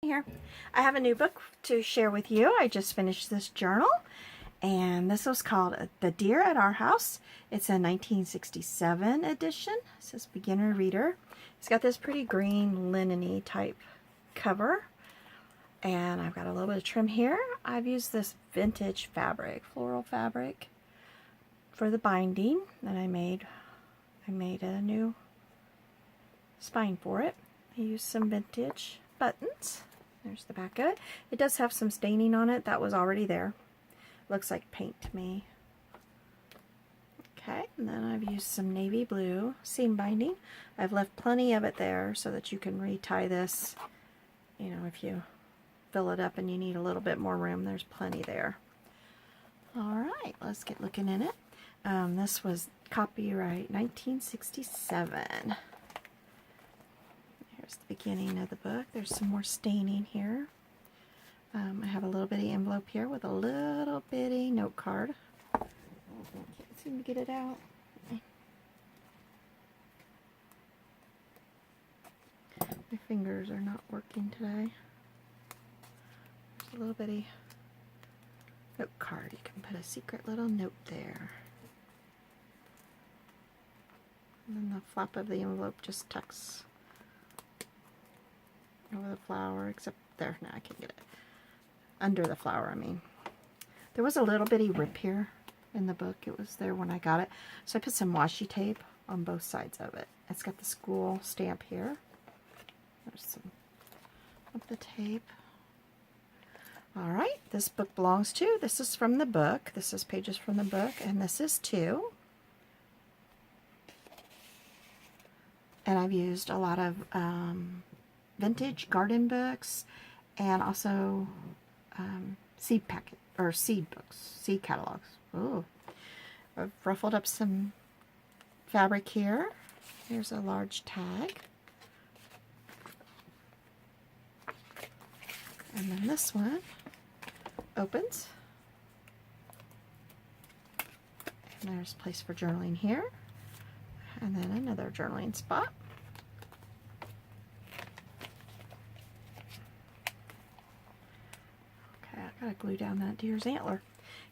Here, I have a new book to share with you. I just finished this journal, and this was called The Deer at Our House. It's a 1967 edition. It says beginner reader. It's got this pretty green linen-y type cover, and I've got a little bit of trim here. I've used this vintage fabric, floral fabric, for the binding that I made. I made a new spine for it. I used some vintage buttons. There's the back of it. It does have some staining on it. That was already there. Looks like paint to me. Okay, and then I've used some navy blue seam binding. I've left plenty of it there so that you can retie this. You know, if you fill it up and you need a little bit more room, there's plenty there. Alright, let's get looking in it. This was copyright 1967. Here's the beginning of the book. There's some more staining here. I have a little bitty envelope here with a little bitty note card. Can't seem to get it out. My fingers are not working today. There's a little bitty note card. You can put a secret little note there. And then the flap of the envelope just tucks over the flower, except there. Now I can get it under the flower. I mean, there was a little bitty rip here in the book. It was there when I got it, so I put some washi tape on both sides of it. It's got the school stamp here. There's some of the tape. All right, this book belongs to. This is from the book. This is pages from the book, and this is too. And I've used a lot of vintage garden books, and also seed books, seed catalogs. Ooh, I've ruffled up some fabric here. Here's a large tag, and then this one opens, and there's a place for journaling here, and then another journaling spot. Gotta glue down that deer's antler.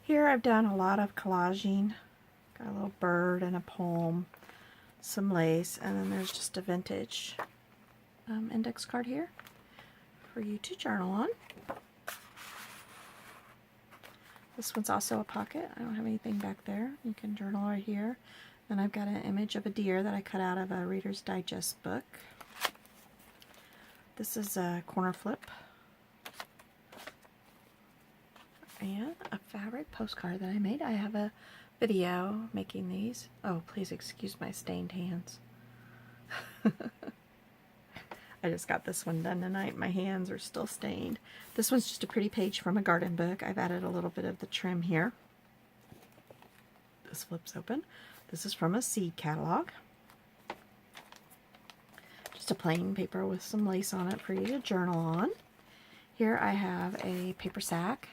Here I've done a lot of collaging. Got a little bird and a poem, some lace, and then there's just a vintage index card here for you to journal on. This one's also a pocket. I don't have anything back there. You can journal right here. And I've got an image of a deer that I cut out of a Reader's Digest book. This is a corner flip. And a fabric postcard that I made. I have a video making these. Oh, please excuse my stained hands. I just got this one done tonight. My hands are still stained. This one's just a pretty page from a garden book. I've added a little bit of the trim here. This flips open. This is from a seed catalog. Just a plain paper with some lace on it for you to journal on. Here I have a paper sack.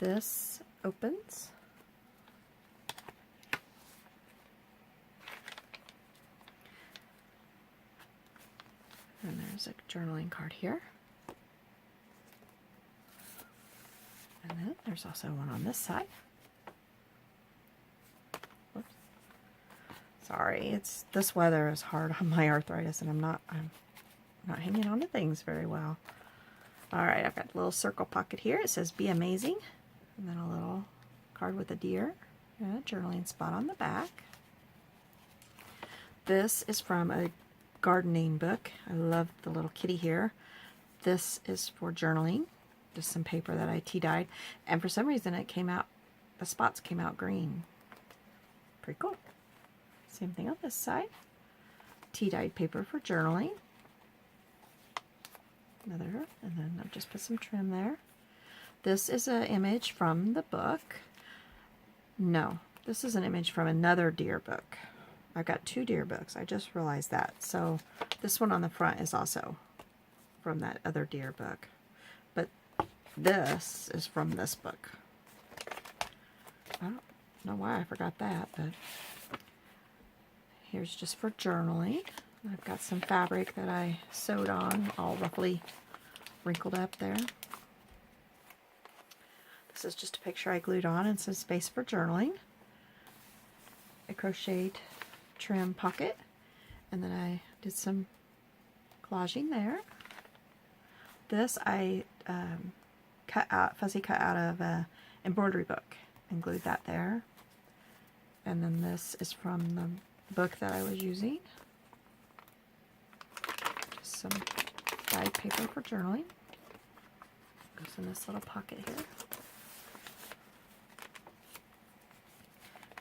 This opens. And there's a journaling card here. And then there's also one on this side. Whoops. Sorry, this weather is hard on my arthritis, and I'm not hanging on to things very well. All right, I've got a little circle pocket here. It says "Be Amazing." And then a little card with a deer and a journaling spot on the back. This is from a gardening book. I love the little kitty here. This is for journaling. Just some paper that I tea-dyed. And for some reason it came out, the spots came out green. Pretty cool. Same thing on this side. Tea-dyed paper for journaling. Another, and then I've just put some trim there. This is an image from the book. No, this is an image from another deer book. I've got two deer books. I just realized that. So this one on the front is also from that other deer book. But this is from this book. I don't know why I forgot that, but here's just for journaling. I've got some fabric that I sewed on, all roughly wrinkled up there. This is just a picture I glued on and some space for journaling. A crocheted trim pocket, and then I did some collaging there. This I fussy cut out of an embroidery book and glued that there. And then this is from the book that I was using. Just some dyed paper for journaling. Goes in this little pocket here.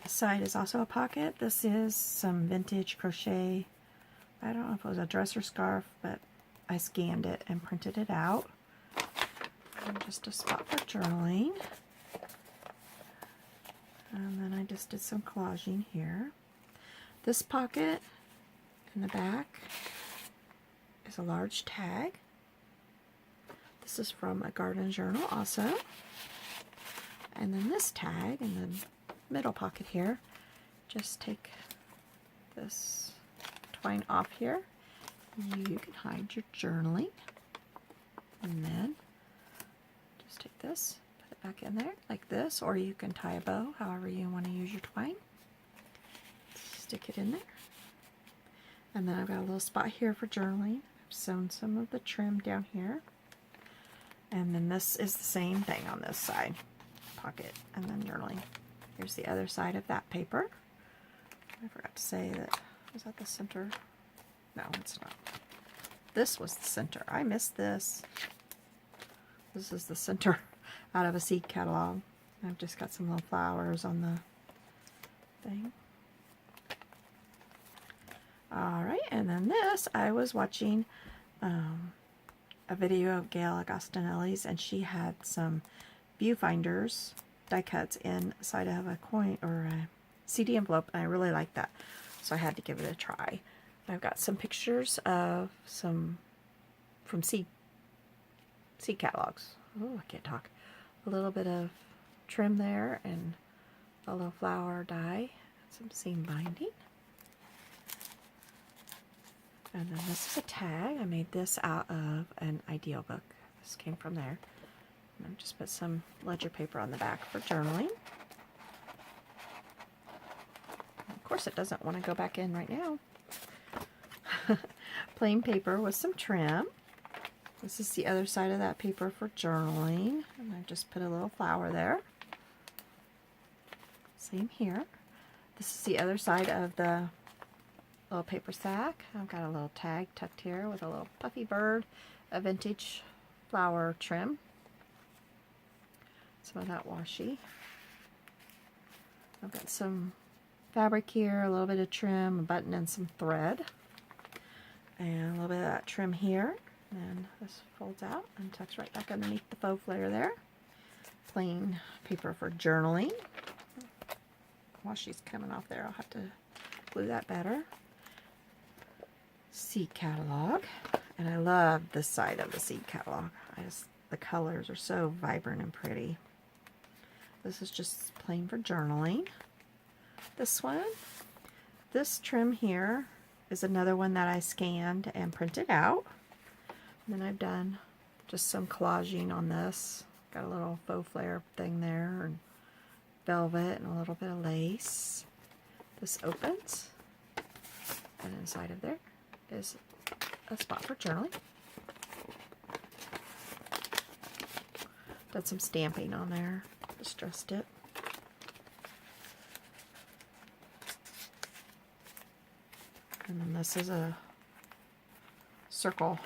This side is also a pocket. This is some vintage crochet. I don't know if it was a dress or scarf, but I scanned it and printed it out. And just a spot for journaling. And then I just did some collaging here. This pocket in the back is a large tag. This is from a garden journal also. And then this tag in the middle pocket here, just take this twine off here. You can hide your journaling. And then just take this, put it back in there like this, or you can tie a bow, however you want to use your twine. Stick it in there. And then I've got a little spot here for journaling. I've sewn some of the trim down here. And then this is the same thing on this side. Pocket and then journaling. Here's the other side of that paper. I forgot to say that. Was that the center? No, it's not. This was the center. I missed this. This is the center out of a seed catalog. I've just got some little flowers on the thing. Alright, and then this, I was watching a video of Gail Agostinelli's, and she had some viewfinders die cuts inside of a coin or a CD envelope, and I really liked that, so I had to give it a try. I've got some pictures of some from seed catalogs. Oh, I can't talk. A little bit of trim there and a little flower die, some seam binding. And then this is a tag. I made this out of an Ideal book. This came from there. And I just put some ledger paper on the back for journaling. Of course, it doesn't want to go back in right now. Plain paper with some trim. This is the other side of that paper for journaling. And I just put a little flower there. Same here. This is the other side of the little paper sack. I've got a little tag tucked here with a little puffy bird, a vintage flower trim. Some of that washi. I've got some fabric here, a little bit of trim, a button, and some thread. And a little bit of that trim here. And this folds out and tucks right back underneath the faux flare there. Plain paper for journaling. Washi's coming off there. I'll have to glue that better. Seed catalog. And I love this side of the seed catalog. The colors are so vibrant and pretty. This is just plain for journaling. This one, this trim here is another one that I scanned and printed out. And then I've done just some collaging on this. Got a little faux flare thing there, and velvet and a little bit of lace. This opens, and inside of there is a spot for journaling. Did some stamping on there, distressed it. And then this is a circle,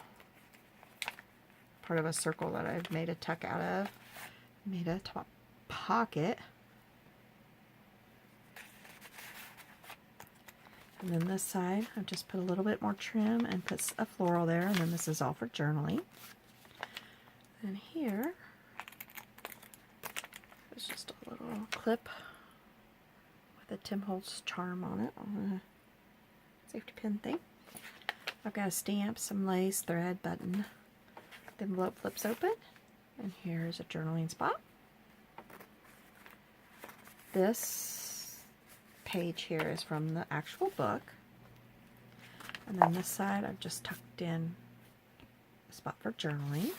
part of a circle that I've made a tuck out of. Made a top pocket. And then this side, I've just put a little bit more trim and put a floral there, and then this is all for journaling. And here, there's just a little clip with a Tim Holtz charm on it, on a safety pin thing. I've got a stamp, some lace, thread, button. The envelope flips open, and here's a journaling spot. This page here is from the actual book. And then this side, I've just tucked in a spot for journaling.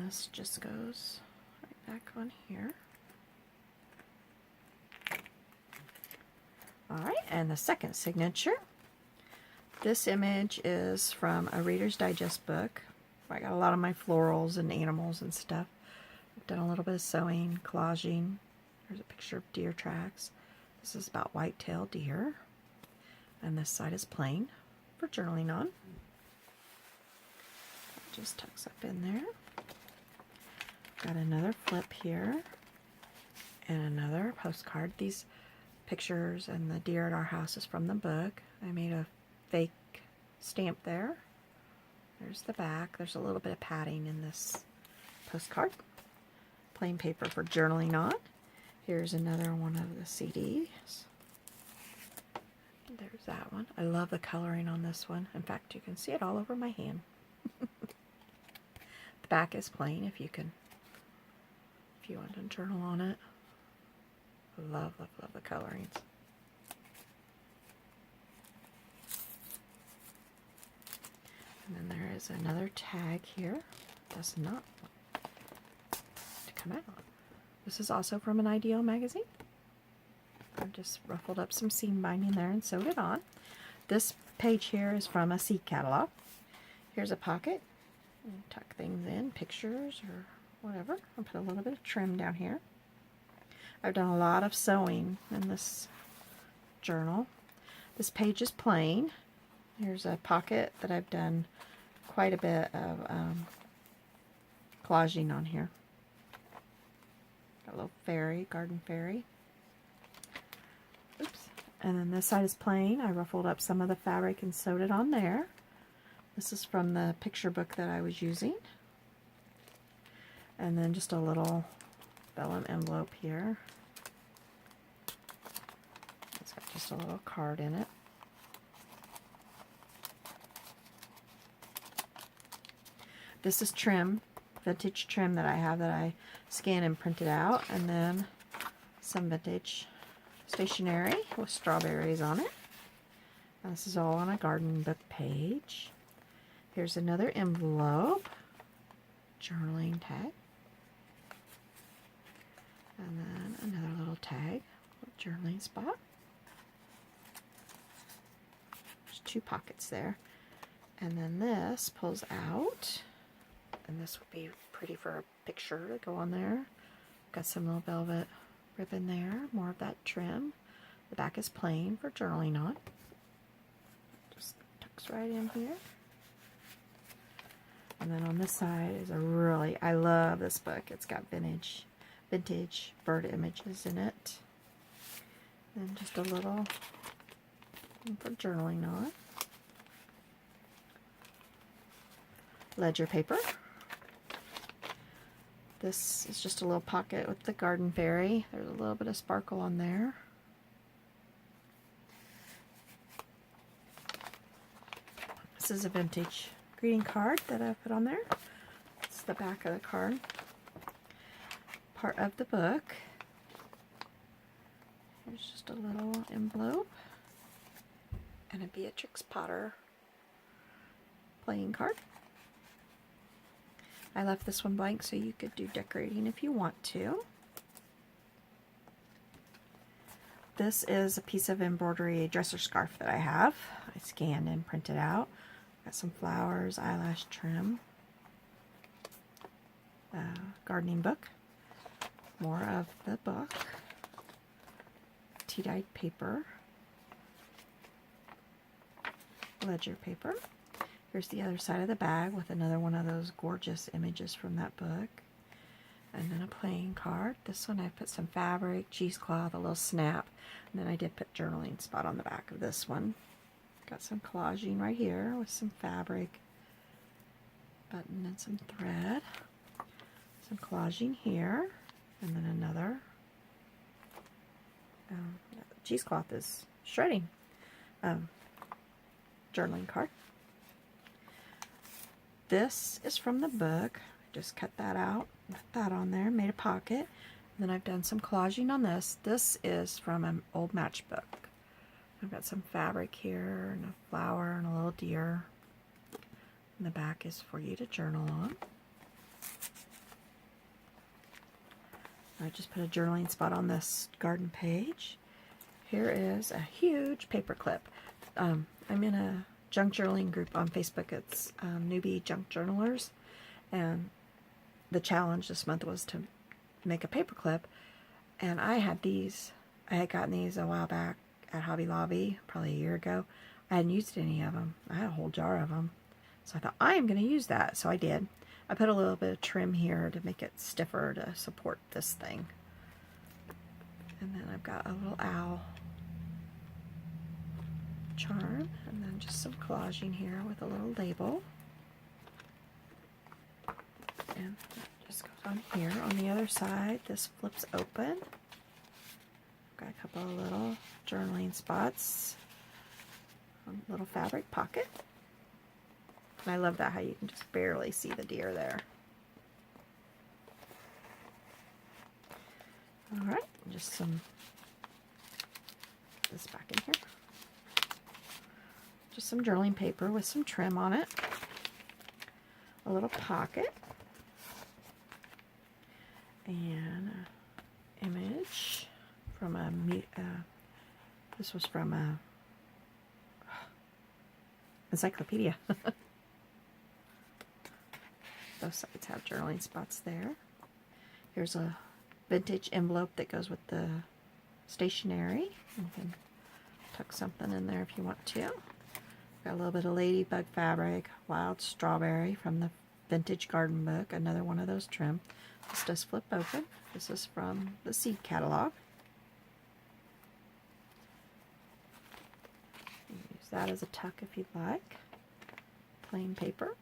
this just goes right back on here. Alright, and the second signature. This image is from a Reader's Digest book. I got a lot of my florals and animals and stuff. I've done a little bit of sewing, collaging. There's a picture of deer tracks. This is about white-tailed deer. And this side is plain for journaling on. It just tucks up in there. Got another flip here. And another postcard. These pictures and the deer at our house is from the book. I made a fake stamp there. There's the back. There's a little bit of padding in this postcard. Plain paper for journaling on. Here's another one of the CDs. There's that one. I love the coloring on this one. In fact, you can see it all over my hand. The back is plain if you want to journal on it. Love, love, love the colorings. And then there is another tag here. Does not want to come out. This is also from an Ideal magazine. I've just ruffled up some seam binding there and sewed it on. This page here is from a seed catalog. Here's a pocket. You tuck things in, pictures or whatever. I'll put a little bit of trim down here. I've done a lot of sewing in this journal. This page is plain. Here's a pocket that I've done quite a bit of collaging on here. Got a little fairy, garden fairy. Oops. And then this side is plain. I ruffled up some of the fabric and sewed it on there. This is from the picture book that I was using. And then just a little vellum envelope here. It's got just a little card in it. This is trim, vintage trim that I have that I scanned and printed out, and then some vintage stationery with strawberries on it. And this is all on a garden book page. Here's another envelope, journaling tag, and then another little tag with journaling spot. There's two pockets there, and then this pulls out. And this would be pretty for a picture to go on there. Got some little velvet ribbon there, more of that trim. The back is plain for journaling on. Just tucks right in here. And then on this side is I love this book. It's got vintage bird images in it. And just a little for journaling on. Ledger paper. This is just a little pocket with the garden fairy. There's a little bit of sparkle on there. This is a vintage greeting card that I put on there. It's the back of the card. Part of the book. Here's just a little envelope. And a Beatrix Potter playing card. I left this one blank so you could do decorating if you want to. This is a piece of embroidery dresser scarf that I have. I scanned and printed out. Got some flowers, eyelash trim, gardening book, more of the book, tea-dyed paper, ledger paper. Here's the other side of the bag with another one of those gorgeous images from that book. And then a playing card. This one I put some fabric, cheesecloth, a little snap, and then I did put journaling spot on the back of this one. Got some collaging right here with some fabric, button and some thread. Some collaging here, and then another. Cheesecloth is shredding. Journaling card. This is from the book. I just cut that out, put that on there, made a pocket. Then I've done some collaging on this. This is from an old matchbook. I've got some fabric here, and a flower, and a little deer. And the back is for you to journal on. I just put a journaling spot on this garden page. Here is a huge paper clip. I'm in a junk journaling group on Facebook. It's newbie junk journalers, and the challenge this month was to make a paper clip. And I had these. I had gotten these a while back at Hobby Lobby, probably a year ago. I hadn't used any of them. I had a whole jar of them. So I thought, I am going to use that. So I did. I put a little bit of trim here to make it stiffer to support this thing. And then I've got a little owl charm. And then just some collaging here with a little label. And that just goes on here. On the other side, this flips open. Got a couple of little journaling spots. A little fabric pocket. And I love that, how you can just barely see the deer there. Alright, just some, this back in here. Just some journaling paper with some trim on it. A little pocket. And an image from a, this was from a encyclopedia. Both sides have journaling spots there. Here's a vintage envelope that goes with the stationery. You can tuck something in there if you want to. Got a little bit of ladybug fabric, wild strawberry from the vintage garden book, another one of those trim. This does flip open. This is from the seed catalog. Use that as a tuck if you'd like. Plain paper,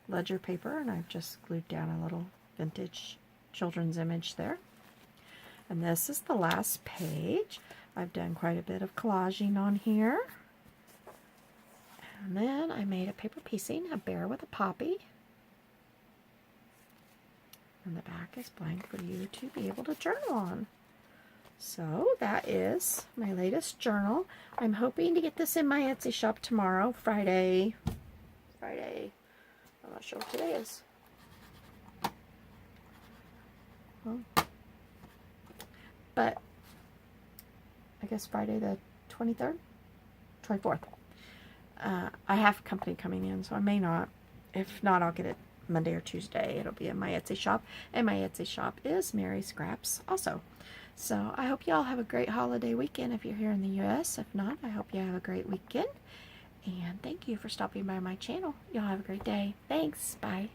ledger paper, and I've just glued down a little vintage children's image there. And this is the last page. I've done quite a bit of collaging on here. And then I made a paper piecing, a bear with a poppy. And the back is blank for you to be able to journal on. So that is my latest journal. I'm hoping to get this in my Etsy shop tomorrow, Friday. I'm not sure what today is. Well, but I guess Friday the 23rd? 24th. I have company coming in, so I may not. If not, I'll get it Monday or Tuesday. It'll be in my Etsy shop, and my Etsy shop is MerryScraps also. So I hope you all have a great holiday weekend if you're here in the U.S. If not, I hope you have a great weekend. And thank you for stopping by my channel. Y'all have a great day. Thanks. Bye.